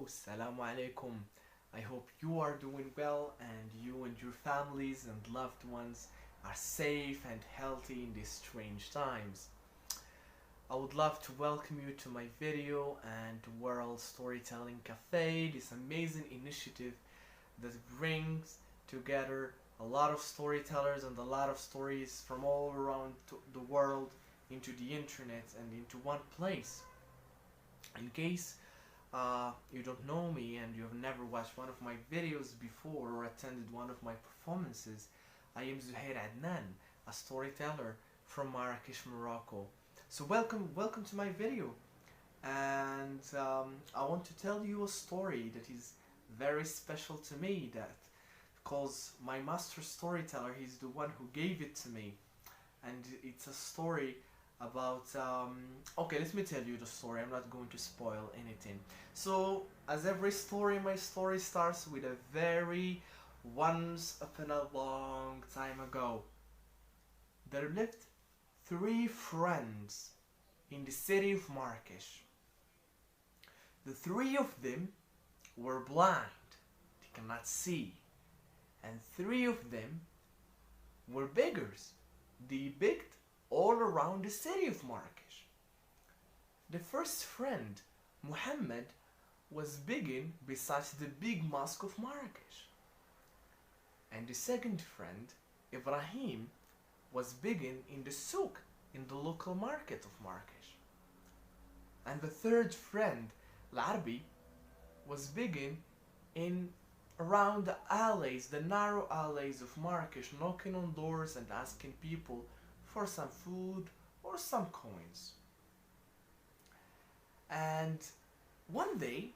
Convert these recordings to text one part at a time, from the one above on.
Assalamu alaikum. I hope you are doing well and you and your families and loved ones are safe and healthy in these strange times. I would love to welcome you to my video and World Storytelling Cafe, this amazing initiative that brings together a lot of storytellers and a lot of stories from all around the world into the internet and into one place. In case you don't know me and you have never watched one of my videos before or attended one of my performances, I am Zouhir Adnan, a storyteller from Marrakesh, Morocco. So welcome to my video, and I want to tell you a story that is very special to me. That because my master storyteller, he's the one who gave it to me, and it's a story about okay, let me tell you the story. I'm not going to spoil anything. So as every story, my story starts with a very once upon a long time ago there lived three friends in the city of Marrakesh. The three of them were blind, they cannot see, and three of them were beggars. They begged all around the city of Marrakesh. The first friend, Muhammad, was begging beside the big mosque of Marrakesh. And the second friend, Ibrahim, was begging in the souk, in the local market of Marrakesh. And the third friend, Larbi, was begging in around the alleys, the narrow alleys of Marrakesh, knocking on doors and asking people for some food or some coins. And one day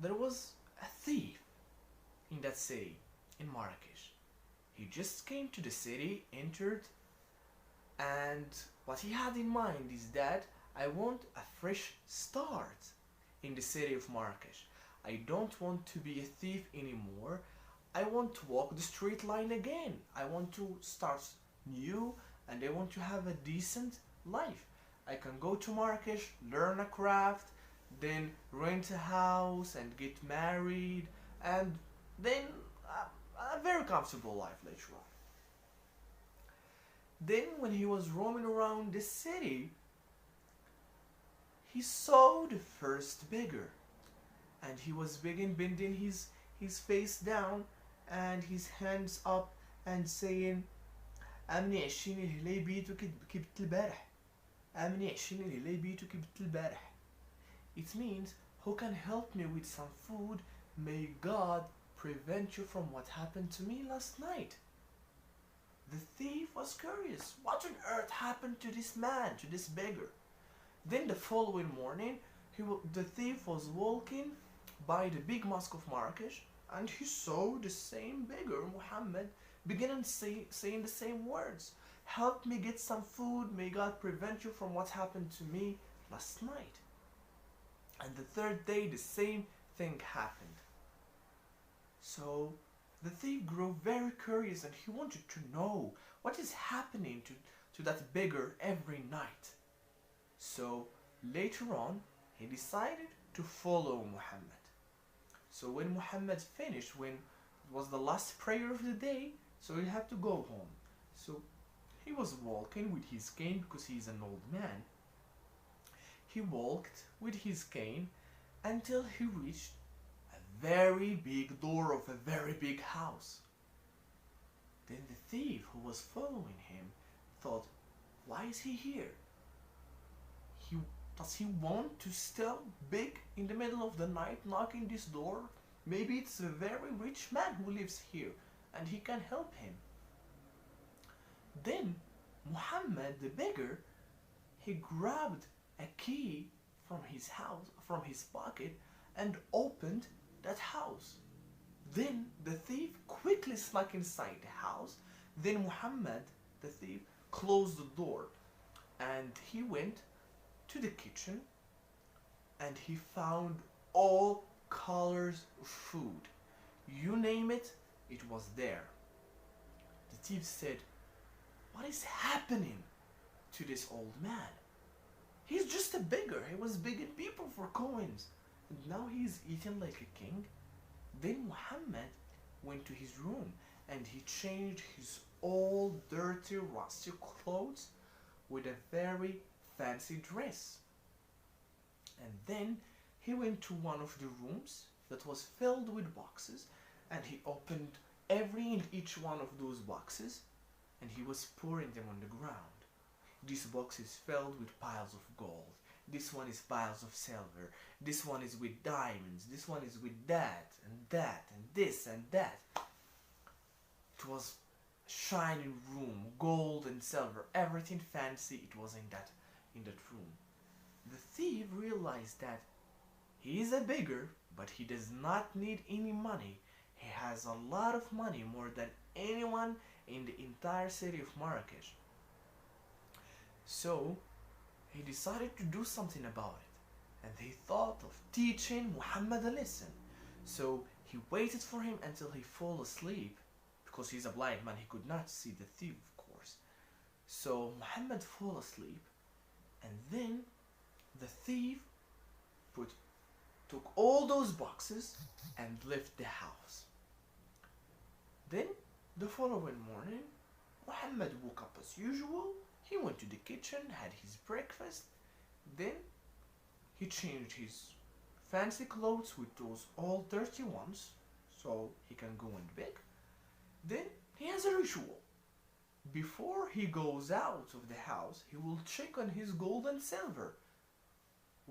there was a thief in that city, in Marrakesh. He just came to the city, entered, and what he had in mind is that I want a fresh start in the city of Marrakesh. I don't want to be a thief anymore. I want to walk the street line again. I want to start new and I want to have a decent life. I can go to Marrakesh, learn a craft, then rent a house and get married, and then a very comfortable life later on. Then when he was roaming around the city, he saw the first beggar, and he was begging, bending his face down and his hands up and saying, "أمني 20 بيتو كبت البارح. أمني 20 بيتو كبت البارح." It means, who can help me with some food? May God prevent you from what happened to me last night. The thief was curious. What on earth happened to this man, to this beggar? Then the following morning, the thief was walking by the big mosque of Marrakesh, and he saw the same beggar, Muhammad, beginning saying the same words. "Help me get some food. May God prevent you from what happened to me last night." And the third day, the same thing happened. So the thief grew very curious and he wanted to know what is happening to that beggar every night. So later on, he decided to follow Muhammad. So when Muhammad finished, when it was the last prayer of the day, so he had to go home. So he was walking with his cane because he's an old man. He walked with his cane until he reached a very big door of a very big house. Then the thief who was following him thought, why is he here? Does he want to steal big in the middle of the night, knocking this door? Maybe it's a very rich man who lives here and he can help him. Then Muhammad the beggar, he grabbed a key from his house, from his pocket, and opened that house. Then the thief quickly snuck inside the house. Then Muhammad the thief closed the door and he went to the kitchen and he found all colors of food. You name it, it was there. The thief said, "What is happening to this old man? He's just a beggar. He was begging people for coins. and now he's eating like a king. Then Muhammad went to his room and he changed his old, dirty, rusty clothes with a very fancy dress. And then he went to one of the rooms that was filled with boxes and he opened every and each one of those boxes and he was pouring them on the ground. This box is filled with piles of gold. This one is piles of silver. This one is with diamonds. This one is with that and this and that. It was a shining room, gold and silver, everything fancy it was in that room. The thief realized that he is a beggar, but he does not need any money. He has a lot of money, more than anyone in the entire city of Marrakesh. So he decided to do something about it, and he thought of teaching Muhammad a lesson. So he waited for him until he fell asleep, because he's a blind man, he could not see the thief, of course. So Muhammad fell asleep, and then the thief took all those boxes and left the house. Then the following morning, Muhammad woke up as usual. He went to the kitchen, had his breakfast. Then he changed his fancy clothes with those old dirty ones so he can go and bake. Then he has a ritual. Before he goes out of the house, he will check on his gold and silver.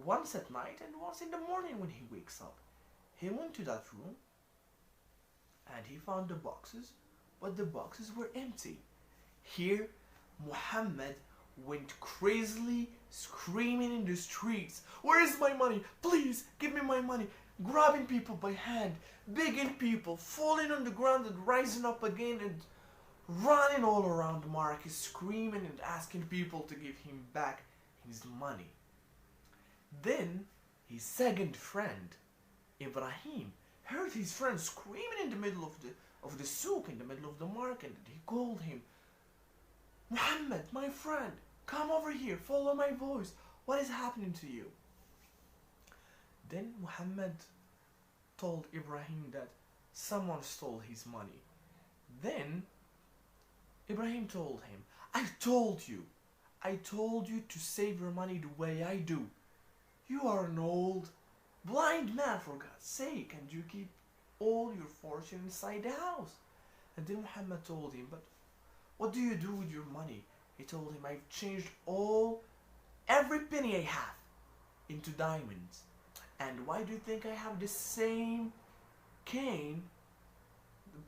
Once at night and once in the morning when he wakes up. He went to that room and he found the boxes, but the boxes were empty. Here, Muhammad went crazily screaming in the streets, "Where is my money? Please give me my money!" Grabbing people by hand, begging people, falling on the ground and rising up again and running all around Marrakesh, screaming and asking people to give him back his money. Then his second friend, Ibrahim, heard his friend screaming in the middle of the souk, in the middle of the market, and he called him, "Muhammad, my friend, come over here, follow my voice. What is happening to you?" Then Muhammad told Ibrahim that someone stole his money. Then Ibrahim told him, I told you to save your money the way I do. You are an old, blind man, for God's sake, and you keep all your fortune inside the house." And then Muhammad told him, "But what do you do with your money?" He told him, "I've changed every penny I have into diamonds. And why do you think I have the same cane?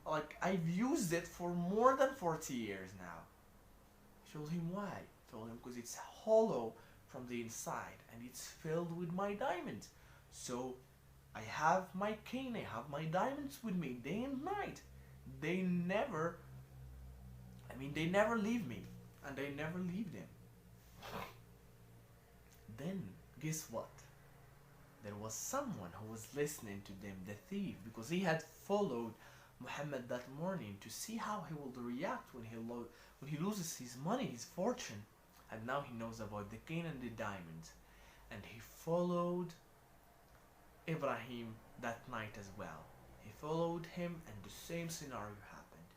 Like, I've used it for more than 40 years now." He told him why. He told him, "Because it's hollow from the inside and it's filled with my diamonds. So I have my cane, I have my diamonds with me day and night. They never leave me, and I never leave them." Then guess what? There was someone who was listening to them, the thief, because he had followed Muhammad that morning to see how he will react when he loses his money, his fortune. And now he knows about the cane and the diamonds. And he followed Ibrahim that night as well. He followed him and the same scenario happened.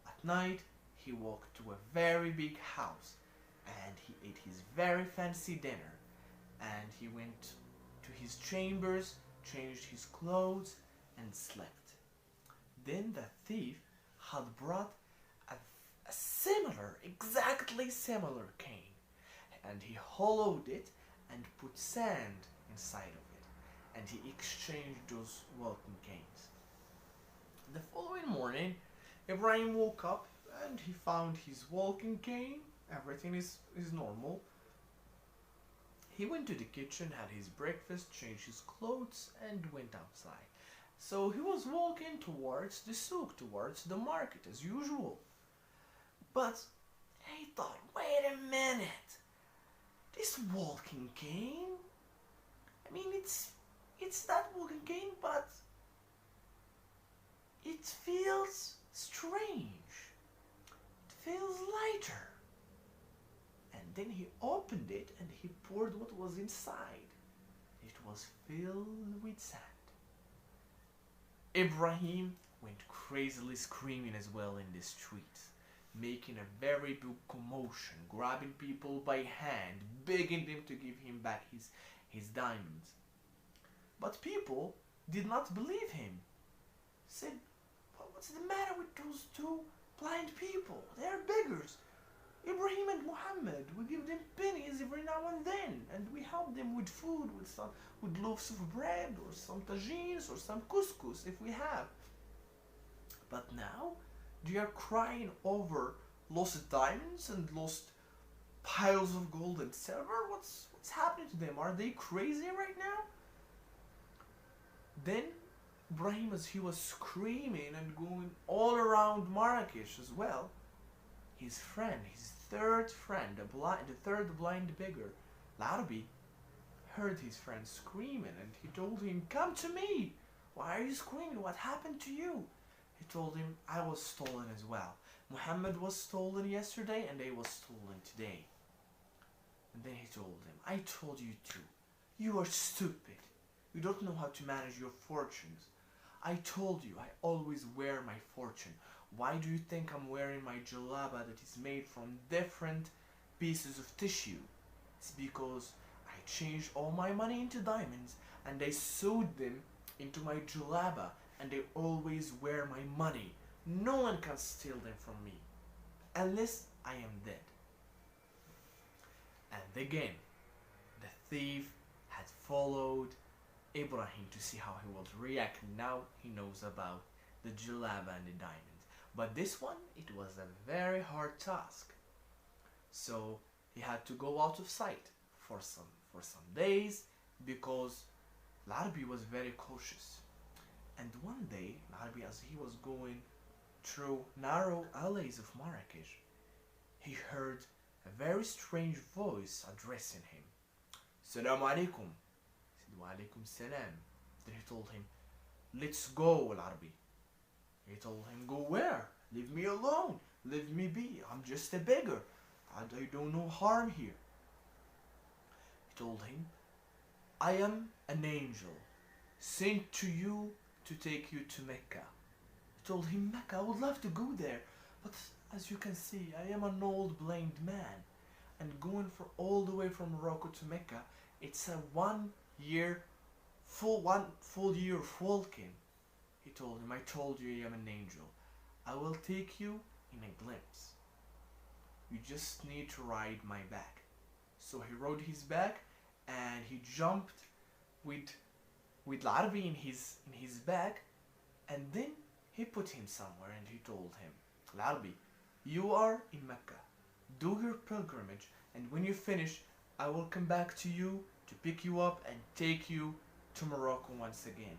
At night, he walked to a very big house and he ate his very fancy dinner. And he went to his chambers, changed his clothes and slept. Then the thief had brought a exactly similar cane, and he hollowed it and put sand inside of it, and he exchanged those walking canes. The following morning, Ibrahim woke up and he found his walking cane. Everything is normal. He went to the kitchen, had his breakfast, changed his clothes, and went outside. So he was walking towards the souk, towards the market as usual. But he thought, wait a minute, this walking cane, I mean, it's that walking cane, but it feels strange. It feels lighter. And then he opened it and he poured what was inside. It was filled with sand. Ibrahim went crazily screaming as well in the streets, making a very big commotion, grabbing people by hand, begging them to give him back his diamonds. But people did not believe him. Said, what's the matter with those two blind people? They are beggars. Ibrahim and Muhammad, we give them pennies every now and then, and we help them with food, with loaves of bread, or some tagines, or some couscous if we have. But now, they are crying over lost diamonds and lost piles of gold and silver. What's happening to them? Are they crazy right now? Then Ibrahim, as he was screaming and going all around Marrakesh as well, his friend, his third friend, the third blind beggar, Larbi, heard his friend screaming, and he told him, "Come to me! Why are you screaming? What happened to you?" He told him, "I was stolen as well. Muhammad was stolen yesterday, and I was stolen today." And then he told him, "I told you too. You are stupid. You don't know how to manage your fortunes. I told you I always wear my fortune. Why do you think I'm wearing my jalaba that is made from different pieces of tissue? It's because I changed all my money into diamonds and I sewed them into my jalaba, and I always wear my money. No one can steal them from me unless I am dead." And again, the thief had followed Ibrahim to see how he would react. Now he knows about the jalaba and the diamonds. But this one, it was a very hard task. So he had to go out of sight for some days, because Larbi was very cautious. And one day, Larbi, as he was going through narrow alleys of Marrakesh, he heard a very strange voice addressing him. "Salaam alaikum." He said, "Wa alaikum salam." Then he told him, "Let's go, Larbi." He told him, "Go where? Leave me alone. Leave me be. I'm just a beggar. I do no harm here." He told him, "I am an angel sent to you to take you to Mecca." He told him, "Mecca, I would love to go there, but as you can see, I am an old blind man, and going for all the way from Morocco to Mecca, it's a one full year of walking." He told him, "I told you I am an angel. I will take you in a glimpse. You just need to ride my back." So he rode his back, and he jumped with Larbi in his back, and then he put him somewhere, and he told him, "Larbi, you are in Mecca. Do your pilgrimage, and when you finish, I will come back to you to pick you up and take you to Morocco once again."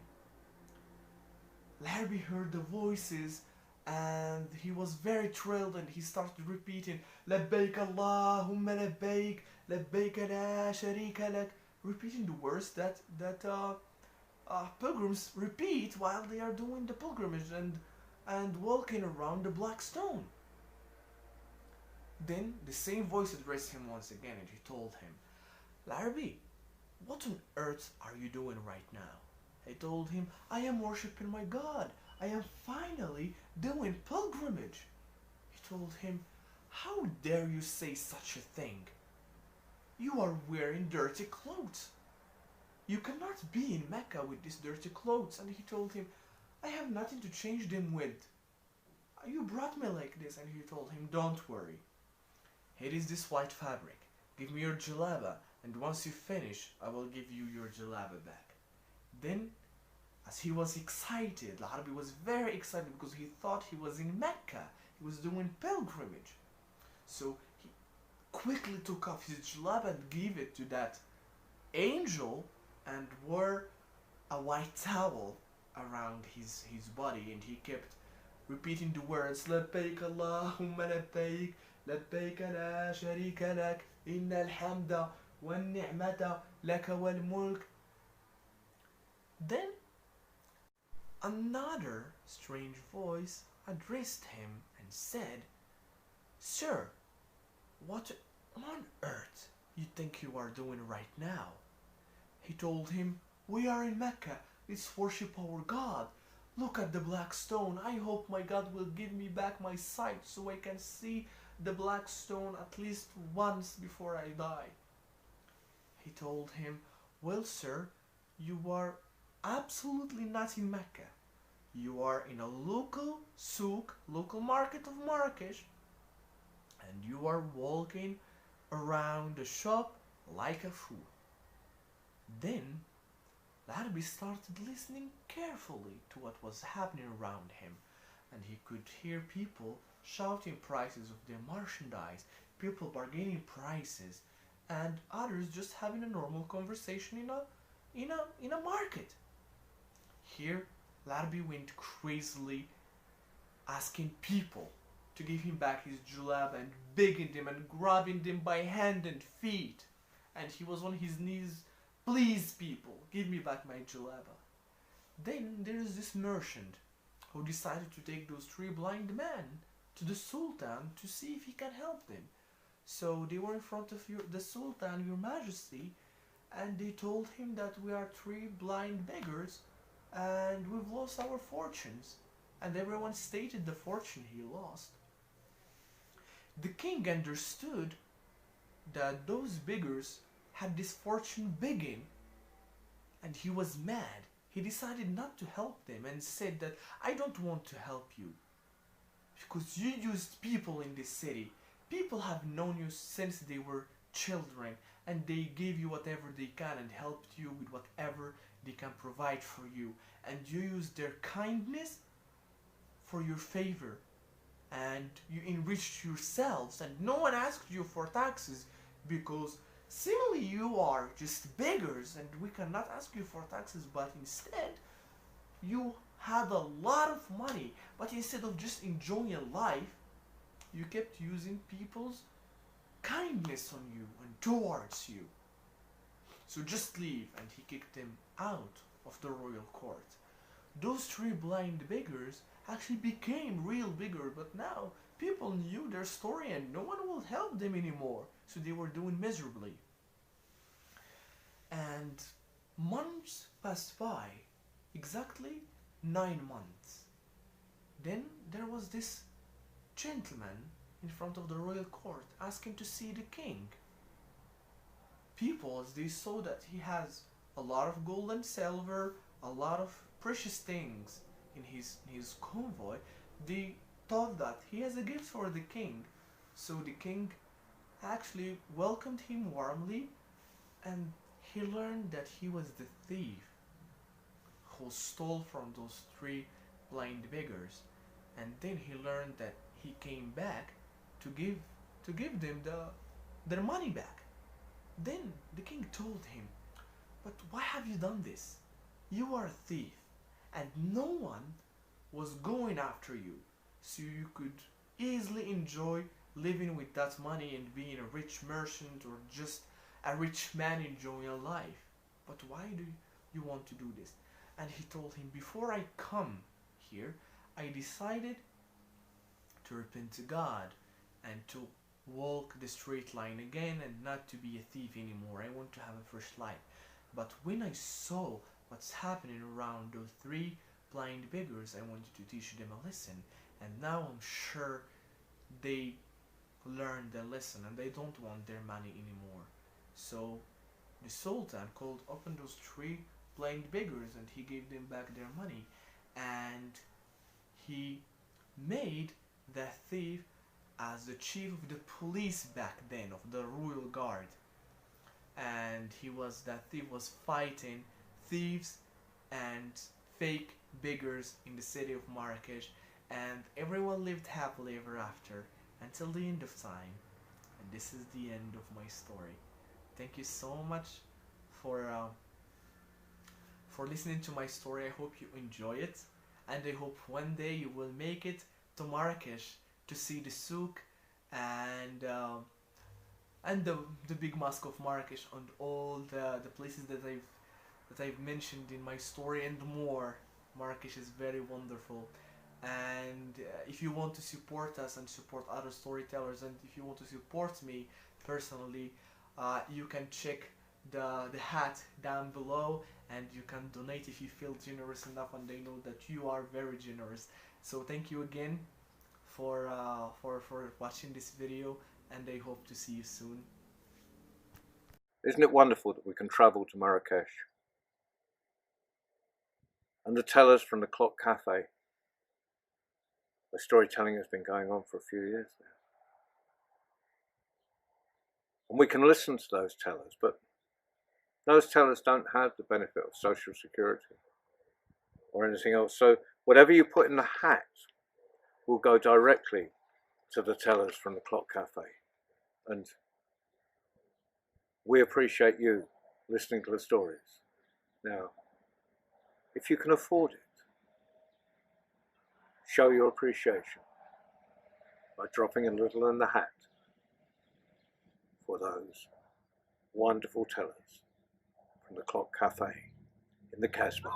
Larbi heard the voices, and he was very thrilled, and he started repeating, "Labbaik Allahumma labbaik, labbaik la sharika lak," repeating the words that pilgrims repeat while they are doing the pilgrimage and walking around the black stone. Then the same voice addressed him once again, and he told him, "Larbi, what on earth are you doing right now?" He told him, "I am worshipping my God. I am finally doing pilgrimage." He told him, "How dare you say such a thing? You are wearing dirty clothes. You cannot be in Mecca with these dirty clothes." And he told him, "I have nothing to change them with. You brought me like this." And he told him, "Don't worry. Here is this white fabric. Give me your jalaba, and once you finish, I will give you your jalaba back." Then, as he was excited, Larbi was very excited because he thought he was in Mecca. He was doing pilgrimage. So he quickly took off his jalaba and gave it to that angel, and wore a white towel around his body, and he kept repeating the words, "Labbaik Allahumma labbaik, labbaik la sharika lak, inna al-hamda wa ni'mata laka wal mulk." Then another strange voice addressed him and said, "Sir, what on earth you think you are doing right now?" He told him, "We are in Mecca. Let's worship our God. Look at the black stone. I hope my God will give me back my sight so I can see the black stone at least once before I die." He told him, "Well, sir, you are absolutely not in Mecca. You are in a local souk, local market of Marrakesh, and you are walking around the shop like a fool." Then Larbi started listening carefully to what was happening around him, and he could hear people shouting prices of their merchandise, people bargaining prices, and others just having a normal conversation in a market. Here, Larbi went crazily asking people to give him back his julab and begging them and grabbing them by hand and feet. And he was on his knees, "Please, people, give me back my julaba." Then there is this merchant who decided to take those three blind men to the Sultan to see if he can help them. So they were in front of the Sultan, your Majesty, and they told him that we are three blind beggars and we've lost our fortunes. And everyone stated the fortune he lost. The king understood that those beggars had this fortune begging, and he was mad. He decided not to help them and said that, "I don't want to help you because you used people in this city. People have known you since they were children, and they gave you whatever they can and helped you with whatever they can provide for you, and you used their kindness for your favor, and you enriched yourselves, and no one asked you for taxes because seemingly you are just beggars and we cannot ask you for taxes, but instead you had a lot of money, but instead of just enjoying life, you kept using people's kindness on you and towards you. So just leave." And he kicked them out of the royal court. Those three blind beggars actually became real bigger, but now people knew their story and no one will help them anymore, so they were doing miserably. And months passed by, exactly 9 months. Then there was this gentleman in front of the royal court asking to see the king. People, as they saw that he has a lot of gold and silver, a lot of precious things in his convoy, they thought that he has a gift for the king. So the king actually welcomed him warmly, and he learned that he was the thief who stole from those three blind beggars. And then he learned that he came back to give them their money back. Then the king told him, "But why have you done this? You are a thief, and no one was going after you, so you could easily enjoy living with that money and being a rich merchant or just a rich man enjoying life. But why do you want to do this?" And he told him, "Before I come here, I decided to repent to God and to walk the straight line again and not to be a thief anymore. I want to have a fresh life. But when I saw what's happening around those three blind beggars, I wanted to teach them a lesson. And now I'm sure they learned their lesson and they don't want their money anymore." So the Sultan called upon those three blind beggars and he gave them back their money. And he made the thief as the chief of the police back then, of the royal guard. And that thief was fighting thieves and fake beggars in the city of Marrakesh, and everyone lived happily ever after until the end of time. And this is the end of my story. Thank you so much for listening to my story. I hope you enjoy it, and I hope one day you will make it to Marrakesh to see the souk and the big mosque of Marrakesh and all the places that I've mentioned in my story and more. Marrakesh is very wonderful. And if you want to support us and support other storytellers, and if you want to support me personally, you can check the hat down below, and you can donate if you feel generous enough, and they know that you are very generous. So thank you again for watching this video, and I hope to see you soon. Isn't it wonderful that we can travel to Marrakesh? And the tellers from the Clock Cafe, where storytelling has been going on for a few years now. And we can listen to those tellers, but those tellers don't have the benefit of Social Security or anything else. So whatever you put in the hat will go directly to the tellers from the Clock Cafe. And we appreciate you listening to the stories. Now, if you can afford it, show your appreciation by dropping a little in the hat for those wonderful tellers from the Clock Cafe in the Casbah.